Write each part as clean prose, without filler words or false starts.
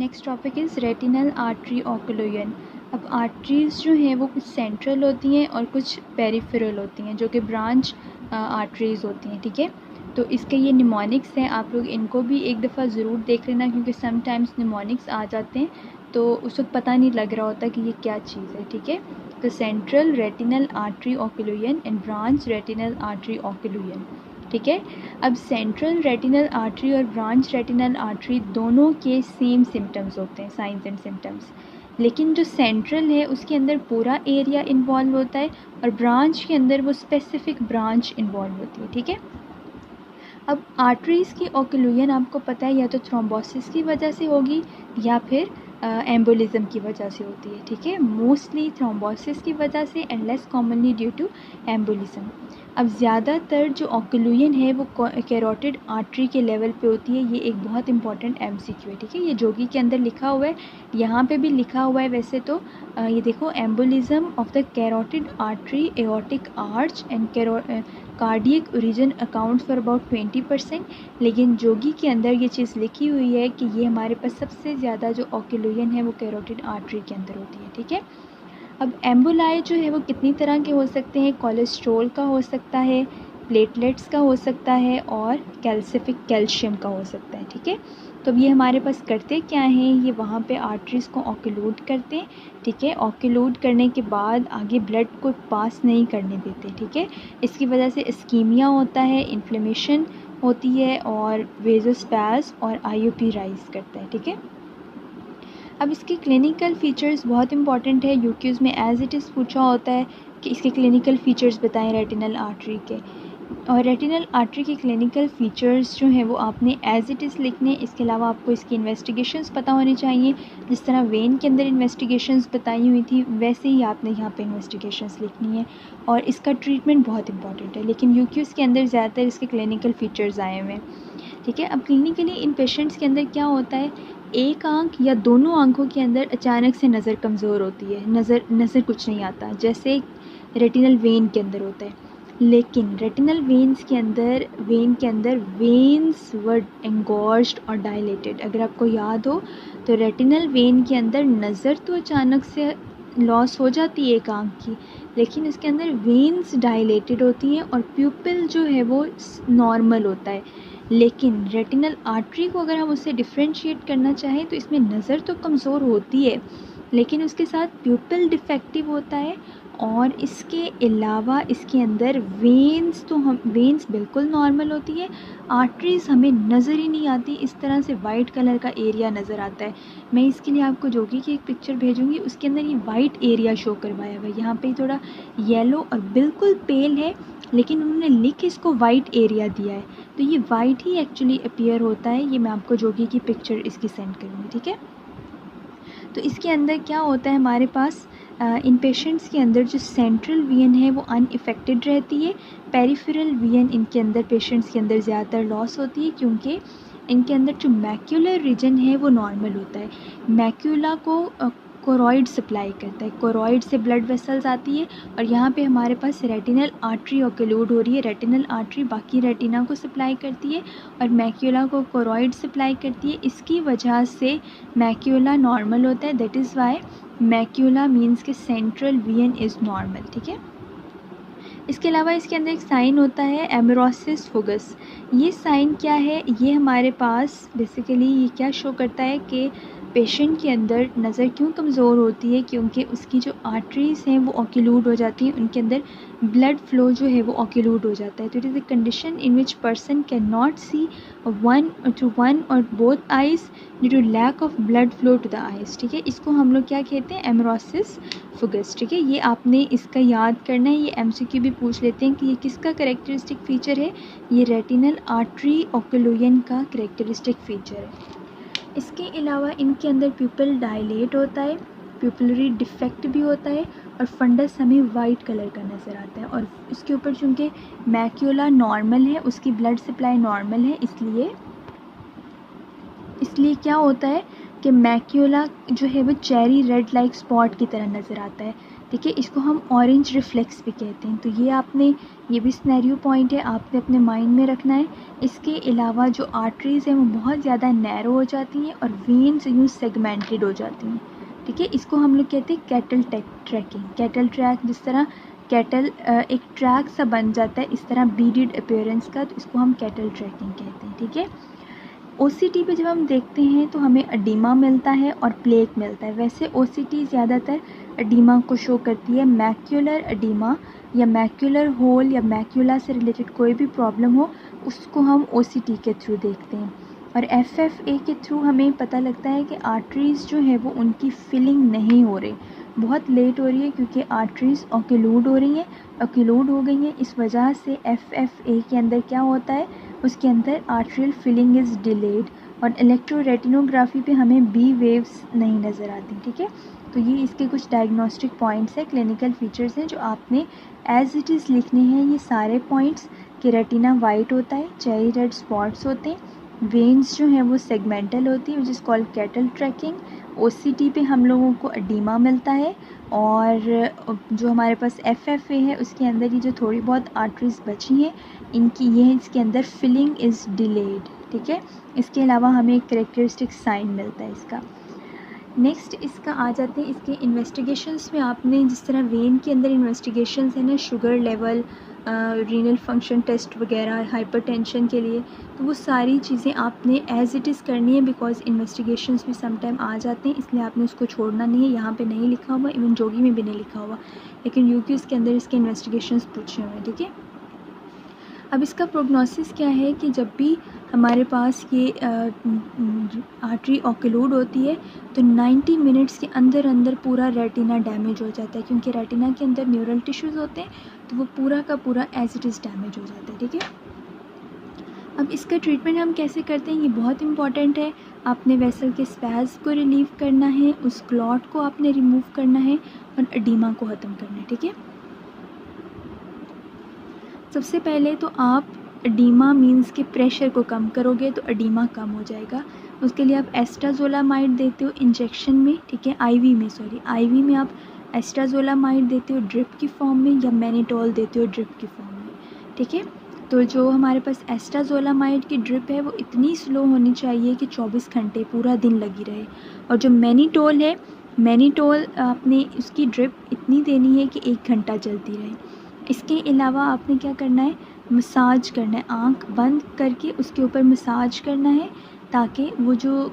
Next topic is retinal artery occlusion. अब arteries जो हैं वो कुछ सेंट्रल होती हैं और कुछ पेरिफेरल होती हैं जो कि ब्रांच आर्टरीज़ होती हैं, ठीक है। तो इसके ये निमोनिक्स हैं, आप लोग इनको भी एक दफ़ा ज़रूर देख लेना क्योंकि समटाइम्स निमोनिक्स आ जाते हैं तो उस वक्त पता नहीं लग रहा होता कि ये क्या चीज़ है, ठीक है। तो central retinal artery occlusion and branch retinal artery occlusion, ठीक है। अब सेंट्रल रेटिनल आर्टरी और ब्रांच रेटिनल आर्टरी दोनों के सेम सिम्टम्स होते हैं, साइंस एंड सिम्टम्स, लेकिन जो सेंट्रल है उसके अंदर पूरा एरिया इन्वॉल्व होता है और ब्रांच के अंदर वो स्पेसिफिक ब्रांच इन्वॉल्व होती है, ठीक है। अब आर्टरीज़ की ओक्लूजन आपको पता है या तो थ्रोम्बोसिस की वजह से होगी या फिर एम्बोलिज्म की वजह से होती है, ठीक है। मोस्टली थ्रोम्बोसिस की वजह से and less commonly due to embolism. अब ज़्यादातर जो ओक्लूजन है वो कैरोटिड आर्टरी के लेवल पे होती है। ये एक बहुत इंपॉर्टेंट एमसीक्यू है, ठीक है। ये जोगी के अंदर लिखा हुआ है, यहाँ पे भी लिखा हुआ है वैसे तो। ये देखो, embolism of the carotid artery aortic arch and cardiac origin accounts for about 20%, लेकिन जोगी के अंदर ये चीज़ लिखी हुई है कि ये हमारे पास सबसे ज़्यादा जो ओक्लूजन है वो कैरोटिड आर्टरी के अंदर होती है, ठीक है। अब एम्बुलाई जो है वो कितनी तरह के हो सकते हैं, कोलेस्ट्रॉल का हो सकता है, प्लेटलेट्स का हो सकता है और कैल्सिफिक कैल्शियम का हो सकता है, ठीक है। तो अब ये हमारे पास करते क्या हैं, ये वहाँ पे आर्टरीज़ को ऑक्लूड करते हैं, ठीक है। ऑक्लूड करने के बाद आगे ब्लड को पास नहीं करने देते, ठीक है। इसकी वजह से इस्कीमिया होता है, इन्फ्लेमेशन होती है और वेजोस्पैज़म और आईओपी राइज करता है, ठीक है। अब इसके क्लिनिकल फ़ीचर्स बहुत इंपॉर्टेंट है, यूक्यूज़ में एज़ इट इज़ पूछा होता है कि इसके क्लिनिकल फ़ीचर्स बताएं रेटिनल आर्टरी के। और रेटिनल आर्टरी के क्लिनिकल फ़ीचर्स जो हैं वो आपने एज़ इट इज़ लिखने, इसके अलावा आपको इसकी इन्वेस्टिगेशंस पता होनी चाहिए। जिस तरह वेन के अंदर इन्वेस्टिगेशंस बताई हुई थी वैसे ही आपने यहाँ पे इन्वेस्टिगेशंस लिखनी है और इसका ट्रीटमेंट बहुत इंपॉर्टेंट है, लेकिन यूक्यूज़ के अंदर ज़्यादातर इसके क्लिनिकल फ़ीचर्स आए हुए हैं, ठीक है। अब क्लिनिकली इन पेशेंट्स के अंदर क्या होता है, एक आंख या दोनों आंखों के अंदर अचानक से नज़र कमज़ोर होती है, नज़र कुछ नहीं आता, जैसे रेटिनल वेन के अंदर होता है। लेकिन रेटिनल वेन्स के अंदर वेन्स वर एंगॉर्ज्ड और डायलेटेड। अगर आपको याद हो तो रेटिनल वेन के अंदर नज़र तो अचानक से लॉस हो जाती है एक आंख की, लेकिन इसके अंदर वेन्स डायलेटेड होती हैं और प्यूपिल जो है वो नॉर्मल होता है। लेकिन रेटिनल आर्टरी को अगर हम उससे डिफ्रेंशिएट करना चाहें तो इसमें नज़र तो कमज़ोर होती है लेकिन उसके साथ प्यूपिल डिफेक्टिव होता है और इसके अलावा इसके अंदर वेन्स बिल्कुल नॉर्मल होती है, आर्टरीज़ हमें नज़र ही नहीं आती, इस तरह से वाइट कलर का एरिया नज़र आता है। मैं इसके लिए आपको जोगी की एक पिक्चर भेजूंगी, उसके अंदर ये वाइट एरिया शो करवाया हुआ है, यहाँ पे थोड़ा येलो और बिल्कुल पेल है लेकिन उन्होंने लिख इसको वाइट एरिया दिया है, तो ये वाइट ही एक्चुअली अपीयर होता है। ये मैं आपको जोगी की पिक्चर इसकी सेंड करूँगी, ठीक है। तो इसके अंदर क्या होता है हमारे पास, इन पेशेंट्स के अंदर जो सेंट्रल विजन है वो अनइफेक्टेड रहती है, पेरिफेरल विजन इनके अंदर पेशेंट्स के अंदर ज़्यादातर लॉस होती है क्योंकि इनके अंदर जो मैक्यूलर रीजन है वो नॉर्मल होता है। मैक्यूला को कोरॉइड सप्लाई करता है, कोरॉइड से ब्लड वेसल्स आती है और यहाँ पे हमारे पास रेटिनल आर्टरी ओक्लूड हो रही है। रेटिनल आर्टरी बाकी रेटिना को सप्लाई करती है और मैक्यूला को कोरॉइड सप्लाई करती है, इसकी वजह से मैक्यूला नॉर्मल होता है। That is why macula means के सेंट्रल विजन इज़ नॉर्मल, ठीक है। इसके अलावा इसके अंदर एक साइन होता है एमेरोसिस फुगस। ये साइन क्या है, ये हमारे पास बेसिकली ये क्या शो करता है कि पेशेंट के अंदर नज़र क्यों कमज़ोर होती है, क्योंकि उसकी जो आर्टरीज़ हैं वो ऑक्लूड हो जाती हैं, उनके अंदर ब्लड फ्लो जो है वो ऑक्लूड हो जाता है। तो it is a condition in which person can not see one और both eyes due to lack of blood flow to the eyes, ठीक है। इसको हम लोग क्या कहते हैं, एमेरोसिस फुगस, ठीक है। ये आपने इसका याद करना है, ये एमसीक्यू भी पूछ लेते हैं कि ये किसका करेक्टरिस्टिक फ़ीचर है, ये रेटिनल आर्टरी ओक्लूजन का करेक्टरिस्टिक फ़ीचर है। इसके अलावा इनके अंदर प्यूपिल डायलेट होता है, प्यूपिलरी डिफेक्ट भी होता है और फंडस हमें वाइट कलर का नज़र आता है और इसके ऊपर चूँकि मैक्यूला नॉर्मल है, उसकी ब्लड सप्लाई नॉर्मल है, इसलिए क्या होता है कि मैक्यूला जो है वो चेरी रेड लाइक स्पॉट की तरह नज़र आता है। ठीक है। इसको हम ऑरेंज रिफ्लेक्स भी कहते हैं। तो ये भी सिनेरियो पॉइंट है, आपने अपने माइंड में रखना है। इसके अलावा जो आर्टरीज़ हैं वो बहुत ज़्यादा नैरो हो जाती हैं और वेन्स यूँ सेगमेंटेड हो जाती हैं। ठीक है, इसको हम लोग कहते हैं कैटल ट्रैकिंग। कैटल ट्रैक, जिस तरह कैटल एक ट्रैक सा बन जाता है इस तरह बीडेड अपीयरेंस का, तो इसको हम कैटल ट्रैकिंग कहते हैं। ठीक है, ओसीटी पे जब हम देखते हैं तो हमें एडिमा मिलता है और प्लेक मिलता है। वैसे ओसीटी ज़्यादातर एडिमा को शो करती है। मैक्यूलर एडिमा या मैक्यूलर होल या मैक्यूला से रिलेटेड कोई भी प्रॉब्लम हो उसको हम ओसीटी के थ्रू देखते हैं। और एफएफए के थ्रू हमें पता लगता है कि आर्टरीज़ जो है वो उनकी फिलिंग नहीं हो रही, बहुत लेट हो रही है, क्योंकि आर्टरीज़ ऑक्लूड हो रही हैं, ऑक्लूड हो गई हैं। इस वजह से एफएफए के अंदर क्या होता है, उसके अंदर आर्ट्रियल फिलिंग इज़ डिलेड और इलेक्ट्रोरेटिनोग्राफी पे हमें बी वेव्स नहीं नज़र आती। ठीक है, तो ये इसके कुछ डायग्नोस्टिक पॉइंट्स हैं, क्लिनिकल फीचर्स हैं जो आपने एज इट इज़ लिखने हैं। ये सारे पॉइंट्स कि रेटिना वाइट होता है, चेरी रेड स्पॉट्स होते हैं, वेन्स जो हैं वो सेगमेंटल होती है which is called cattle trucking. OCT पे हम लोगों को एडिमा मिलता है और जो हमारे पास एफएफए है उसके अंदर ये जो थोड़ी बहुत आर्टरीज बची हैं इनकी ये है, इसके अंदर फिलिंग इज़ डिलेड। ठीक है, इसके अलावा हमें एक करेक्टरिस्टिक साइन मिलता है इसका। नेक्स्ट इसका आ जाते हैं इसके इन्वेस्टिगेशंस में। आपने जिस तरह वेन के अंदर इन्वेस्टिगेशंस है ना, sugar level, renal function test वगैरह, हाइपरटेंशन के लिए, तो वो सारी चीज़ें आपने एज इट इज़ करनी है, बिकॉज इन्वेस्टिगेशंस भी सम टाइम आ जाते हैं, इसलिए आपने उसको छोड़ना नहीं है। यहाँ पे नहीं लिखा हुआ, इवन जोगी में भी नहीं लिखा हुआ, लेकिन यूक्यूज़ के अंदर इसके इन्वेस्टिगेशंस पूछे हुए हैं। ठीक है, अब इसका प्रोग्नोसिस क्या है कि जब भी हमारे पास ये आर्टरी ऑक्लूड होती है तो 90 मिनट्स के अंदर अंदर पूरा रेटिना डैमेज हो जाता है, क्योंकि रेटिना के अंदर न्यूरल टिश्यूज़ होते हैं, तो वो पूरा का पूरा एज इट इज़ डैमेज हो जाता है। ठीक है, अब इसका ट्रीटमेंट हम कैसे करते हैं, ये बहुत इंपॉर्टेंट है। आपने वेसल के स्पैज को रिलीव करना है, उस क्लॉट को आपने रिमूव करना है और एडिमा को ख़त्म करना है। ठीक है, सबसे पहले तो आप एडिमा मीन्स के प्रेशर को कम करोगे तो एडिमा कम हो जाएगा। उसके लिए आप एस्ट्राजोलामाइड देते हो इंजेक्शन में। ठीक है, आईवी में आप एस्ट्राजोलामाइड देते हो ड्रिप की फॉर्म में, या मैनिटोल देते हो ड्रिप की फॉर्म में। ठीक है, तो जो हमारे पास एस्ट्राजोलामाइड की ड्रिप है वो इतनी स्लो होनी चाहिए कि 24 घंटे पूरा दिन लगी रहे, और जो मैनिटोल है, मैनिटोल आपने उसकी ड्रिप इतनी देनी है कि 1 घंटा चलती रहे। इसके अलावा आपने क्या करना है, मसाज करना है, आँख बंद करके उसके ऊपर मसाज करना है ताकि वो जो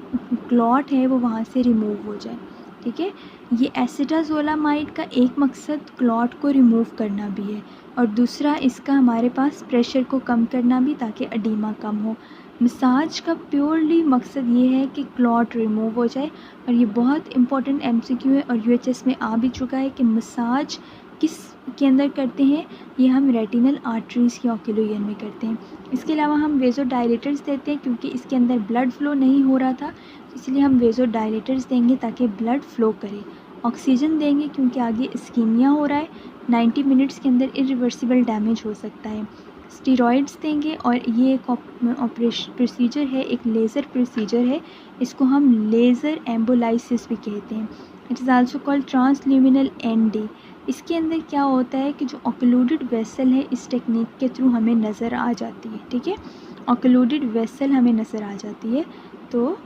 क्लॉट है वो वहाँ से रिमूव हो जाए। ठीक है, ये एसिटाजोलामाइड का एक मकसद क्लॉट को रिमूव करना भी है और दूसरा इसका हमारे पास प्रेशर को कम करना भी, ताकि एडिमा कम हो। मसाज का प्योरली मकसद ये है कि क्लॉट रिमूव हो जाए, और ये बहुत इंपॉर्टेंट एमसीक्यू है और यूएचएस में आ भी चुका है कि मसाज किस के अंदर करते हैं, ये हम रेटिनल आर्टरीज़ की ऑक्लूजन में करते हैं। इसके अलावा हम वेज़ोडाइलेटर्स देते हैं, क्योंकि इसके अंदर ब्लड फ्लो नहीं हो रहा था, इसलिए हम वेज़ोडाइलेटर्स देंगे ताकि ब्लड फ्लो करे। ऑक्सीजन देंगे क्योंकि आगे इस्कीमिया हो रहा है, 90 मिनट्स के अंदर इरिवर्सिबल डैमेज हो सकता है। स्टीरॉइड्स देंगे, और ये एक ऑपरेशन प्रोसीजर है, एक लेज़र प्रोसीजर है, इसको हम लेज़र एम्बोलाइसिस भी कहते हैं। It is also called transluminal ND. इसके अंदर क्या होता है कि जो ऑक्लूडेड वेसल है इस टेक्निक के थ्रू हमें नज़र आ जाती है। ठीक है, ऑक्लूडेड वेसल हमें नज़र आ जाती है। तो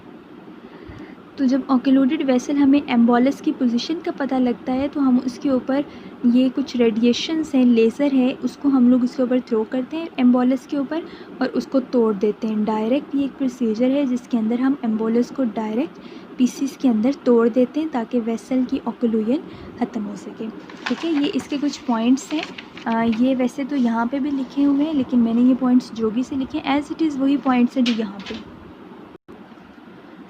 जब ऑक्लूडेड वेसल हमें एम्बोलस की पोजीशन का पता लगता है तो हम उसके ऊपर ये कुछ रेडिएशंस हैं, लेज़र है, उसको हम लोग उसके ऊपर थ्रो करते हैं एम्बोलस के ऊपर और उसको तोड़ देते हैं डायरेक्ट। ये एक प्रोसीजर है जिसके अंदर हम एम्बोलस को डायरेक्ट पीसीस के अंदर तोड़ देते हैं ताकि वेसल की ऑक्लूजन ख़त्म हो सके। ठीक है, ये इसके कुछ पॉइंट्स हैं। ये वैसे तो यहाँ पे भी लिखे हुए हैं, लेकिन मैंने ये पॉइंट्स जोगी से लिखे हैं, एज इट इज़ वही पॉइंट्स हैं जो यहाँ पे।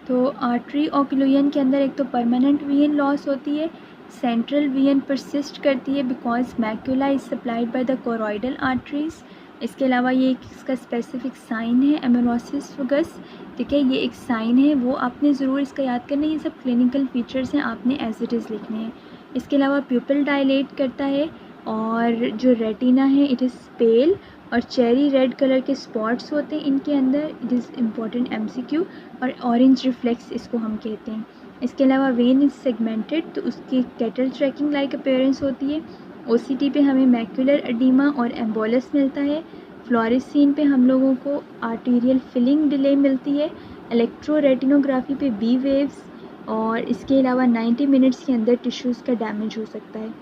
तो आर्टरी ऑक्लूजन के अंदर एक तो परमानेंट विजन लॉस होती है, सेंट्रल विजन परसिस्ट करती है because macula is supplied by the choroidal arteries. इसके अलावा ये एक इसका स्पेसिफिक साइन है एमेरोसिस फुगस। ठीक है, ये एक साइन है, वो आपने ज़रूर इसका याद करना है। ये सब क्लिनिकल फीचर्स हैं, आपने एज इट इज़ लिखने हैं। इसके अलावा प्यूपिल डायलेट करता है, और जो रेटिना है इट इज़ पेल, और चेरी रेड कलर के स्पॉट्स होते हैं इनके अंदर, इट इज़ इम्पॉर्टेंट MCQ। और ऑरेंज रिफ्लेक्स इसको हम कहते हैं। इसके अलावा वेन इज सेगमेंटेड, तो उसकी कैटल ट्रैकिंग लाइक अपीयरेंस होती है। OCT पे हमें मैक्यूलर एडिमा और एम्बोलस मिलता है। फ्लोरेसीन पे हम लोगों को आर्टीरियल फिलिंग डिले मिलती है। इलेक्ट्रोरेटिनोग्राफी पे B वेव्स, और इसके अलावा 90 मिनट्स के अंदर टिश्यूज़ का डैमेज हो सकता है।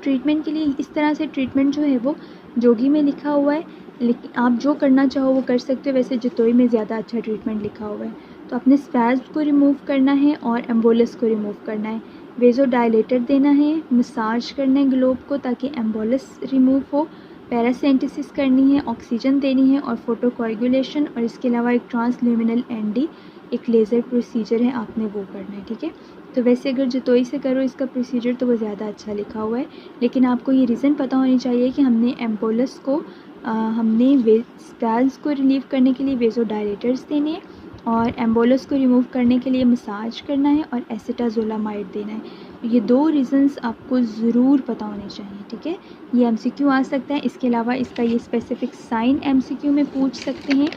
ट्रीटमेंट के लिए इस तरह से ट्रीटमेंट जो है वो जोगी में लिखा हुआ है, लेकिन आप जो करना चाहो वो कर सकते हो। वैसे जतोई में ज़्यादा अच्छा ट्रीटमेंट लिखा हुआ है। तो अपने स्पैज़ को रिमूव करना है और एम्बोलस को रिमूव करना है, वेज़ो डायलेटर देना है, मसाज करना है ग्लोब को ताकि एम्बोलस रिमूव हो, पैरासेंटिसिस करनी है, ऑक्सीजन देनी है और फोटोकोएगुलेशन, और इसके अलावा एक ट्रांसल्यूमिनल ND एक लेज़र प्रोसीजर है, आपने वो करना है, ठीक है। तो वैसे अगर जतोई से करो इसका प्रोसीजर तो वो ज़्यादा अच्छा लिखा हुआ है, लेकिन आपको ये रीज़न पता होनी चाहिए कि हमने एम्बोलस को हमने स्पैल्स को रिलीव करने के लिए वेज़ो डायलेटर्स देने हैं, और एम्बोलस को रिमूव करने के लिए मसाज करना है और एसिटाजोलामाइड देना है। ये 2 रीज़न्स आपको ज़रूर पता होने चाहिए, ठीक है। ये MCQ आ सकता है। इसके अलावा इसका ये स्पेसिफिक साइन MCQ में पूछ सकते हैं।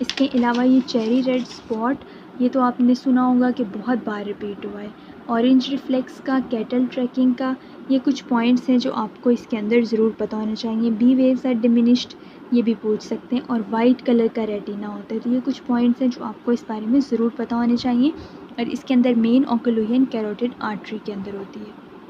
इसके अलावा ये चेरी रेड स्पॉट, ये तो आपने सुना होगा कि बहुत बार रिपीट हुआ है। ऑरेंज रिफ्लेक्स का, कैटल ट्रैकिंग का, ये कुछ पॉइंट्स हैं जो आपको इसके अंदर ज़रूर पता होने चाहिए। B वेव्स आर डिमिनिश्ड, ये भी पूछ सकते हैं, और वाइट कलर का रेटिना होता है। तो ये कुछ पॉइंट्स हैं जो आपको इस बारे में ज़रूर पता होने चाहिए, और इसके अंदर मेन ओक्लूजन कैरोटिड आर्टरी के अंदर होती है।